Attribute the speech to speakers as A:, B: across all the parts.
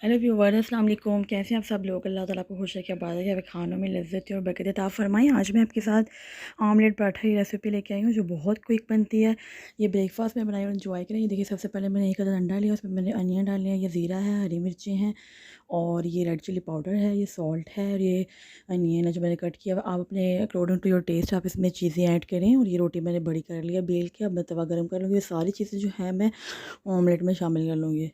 A: Hello viewer, अस्सलाम वालेकुम। कैसे हैं आप सब लोग? अल्लाह ताला को खुश रखे, आबाद रखे, हमें खानों में लज्जत और बरकत अता फरमाएं। आज मैं आपके साथ आमलेट पराठा की रेसिपी लेके आई हूँ जो बहुत क्विक बनती है। ये ब्रेकफास्ट में बनाई और एंजॉय करें। ये देखिए, सबसे पहले मैंने एक अदद अंडा लिया, उसमें मैंने अनियन डाले हैं, ये ज़ीरा है, हरी मिर्ची हैं और ये रेड चिली पाउडर है, ये सॉल्ट है और ये अनियन है जो मैंने कट किया। आप अपने अकॉर्डिंग टू योर टेस्ट आप इसमें चीज़ें ऐड करें। और ये रोटी मैंने बड़ी कर लिया बेल के। अब मैं तवा गर्म कर लूँगी। ये सारी चीज़ें जो है मैं ऑमलेट में शामिल कर लूँगी।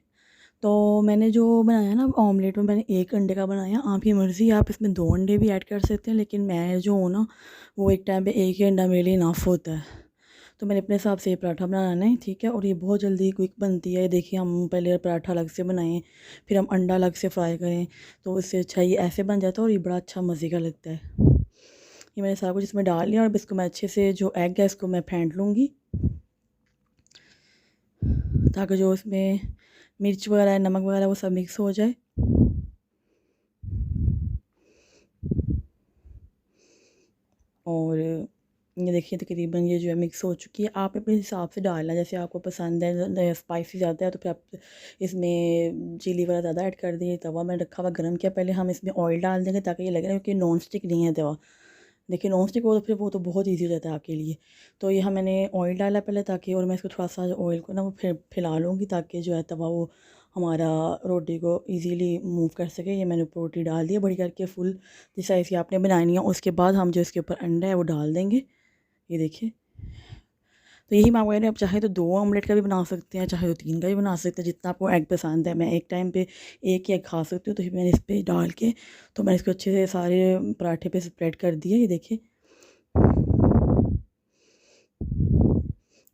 A: तो मैंने जो बनाया ना ऑमलेट में, मैंने एक अंडे का बनाया। आपकी मर्ज़ी, आप इसमें 2 अंडे भी ऐड कर सकते हैं, लेकिन मैं जो हूँ ना, वो एक टाइम पे एक ही अंडा मेरे लिए इनफ होता है। तो मैंने अपने हिसाब से ये पराठा बनाना है, ठीक है। और ये बहुत जल्दी क्विक बनती है। देखिए, हम पहले पराठा अलग से बनाएं, फिर हम अंडा अलग से फ्राई करें, तो इससे अच्छा ये ऐसे बन जाता है और ये बड़ा अच्छा मज़े का लगता है। ये मैंने सारा कुछ इसमें डाल लिया और अब इसको मैं अच्छे से, जो एग है इसको मैं फेंट लूँगी, ताकि जो इसमें मिर्च वगैरह है, नमक वगैरह, वो सब मिक्स हो जाए। और ये देखिए, तकरीबन ये जो है मिक्स हो चुकी है। आप अपने हिसाब से डालना, जैसे आपको पसंद है। स्पाइसी ज़्यादा है तो फिर आप इसमें चिली वगैरह ज़्यादा ऐड कर दिए। तवा मैंने रखा हुआ गर्म किया, पहले हम इसमें ऑयल डाल देंगे ताकि ये लगे ना कि नॉन स्टिक नहीं है तवा। देखिए, नॉन स्टिक हो तो फिर वो तो बहुत ईजी हो जाता है आपके लिए। तो ये मैंने ऑयल डाला पहले, ताकि, और मैं इसको थोड़ा सा ऑयल को ना वो फिर फैला लूँगी ताकि जो है तवा वो हमारा रोटी को इजीली मूव कर सके। ये मैंने ऊपर रोटी डाल दी है बड़ी करके, फुल जिस साइज़ की आपने बनानी है। उसके बाद हम जो इसके ऊपर अंडा है वो डाल देंगे। ये देखिए, तो यही मैं आपको कह रही हूँ, आप चाहे तो 2 ऑमलेट का भी बना सकते हैं, चाहे तो 3 का भी बना सकते हैं, जितना आपको एग पसंद है। मैं एक टाइम पे एक ही एग खा सकती हूँ, तो फिर मैंने इस पे डाल के, तो मैंने इसको अच्छे से सारे पराठे पे स्प्रेड कर दिया। ये देखिए,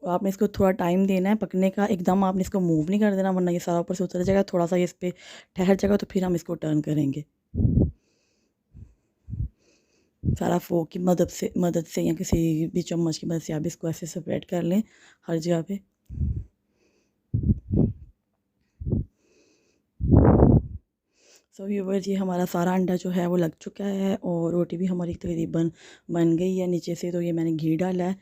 A: और आपने इसको थोड़ा टाइम देना है पकने का। एकदम आपने इसको मूव नहीं कर देना, वरना ये सारा ऊपर से उतर जाएगा। थोड़ा सा ये इस पे ठहर जाएगा तो फिर हम इसको टर्न करेंगे। सारा फोक की मदद से या किसी भी चम्मच की मदद से आप इसको ऐसे स्प्रेड कर लें हर जगह पे। सो व्यूअर्स, ये हमारा सारा अंडा जो है वो लग चुका है और रोटी भी हमारी तकरीबन बन गई है नीचे से। तो ये मैंने घी डाला है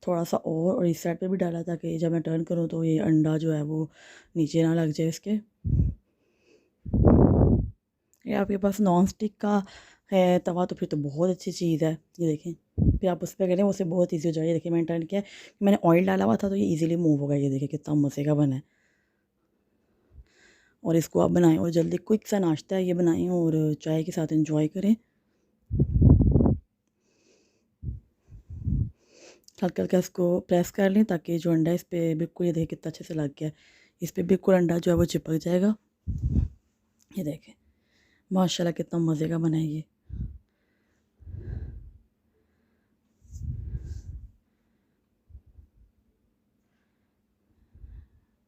A: थोड़ा सा, और इस साइड पे भी डाला, ताकि जब मैं टर्न करूँ तो ये अंडा जो है वो नीचे ना लग जाए इसके। ये आपके पास नॉन स्टिक का है तवा तो फिर तो बहुत अच्छी चीज़ है। ये देखें, फिर आप उस पर करें, उससे बहुत ईजी हो जाए। ये देखिए, मैंने टर्न किया, मैंने ऑयल डाला हुआ था तो ये इजीली मूव होगा। ये देखिए कितना मज़े का बना है। और इसको आप बनाएं और जल्दी क्विक सा नाश्ता है ये, बनाएं और चाय के साथ इंजॉय करें। हल्का हल्का इसको प्रेस कर लें ताकि जो अंडा इस पर बिल्कुल, ये देखिए कितना अच्छे से लग गया, इस पर बिल्कुल अंडा जो है वो चिपक जाएगा। ये देखें, माशाल्लाह कितना मज़े का बना है ये।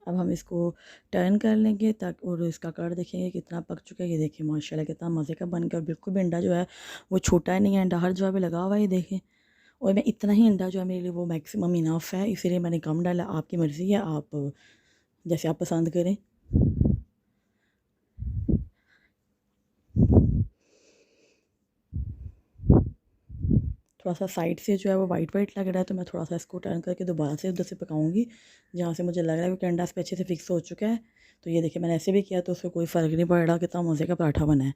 A: अब हम इसको टर्न कर लेंगे ताकि, और इसका कलर देखेंगे कितना पक चुका है। ये देखिए माशाल्लाह कितना मज़े का बन गया, और बिल्कुल भी अंडा जो है वो छोटा नहीं है, अंडा हर जगह पे लगा हुआ है। ये देखें, और मैं इतना ही अंडा जो है मेरे लिए वो मैक्सिमम इनफ है, इसीलिए मैंने कम डाला। आपकी मर्ज़ी है, आप जैसे आप पसंद करें। थोड़ा सा साइड से जो है वो वाइट वाइट लग रहा है, तो मैं थोड़ा सा इसको टर्न करके दोबारा से उधर से पकाऊंगी जहाँ से मुझे लग रहा है कि अंडा इस पे अच्छे से फिक्स हो चुका है। तो ये देखिए, मैंने ऐसे भी किया तो उसको कोई फ़र्क नहीं पड़ रहा, कितना मज़े का पराठा बना है।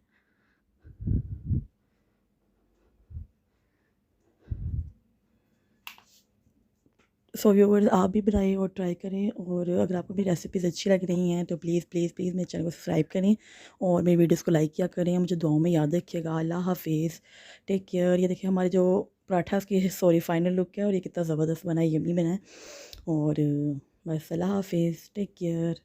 A: सो व्यूअर्स, आप भी बनाएं और ट्राई करें। और अगर आपको मेरी रेसिपीज़ अच्छी लग रही हैं तो प्लीज़ प्लीज़ प्लीज़ मेरे चैनल को सब्सक्राइब करें और मेरी वीडियोस को लाइक किया करें। मुझे दुआओं में याद रखिएगा। अल्लाह हाफिज़, टेक केयर। ये देखिए, हमारे जो पराठा की सॉरी फाइनल लुक है, और ये कितना ज़बरदस्त बना है, यम्मी बना है। और बस, अल्लाह हाफिज़, टेक केयर।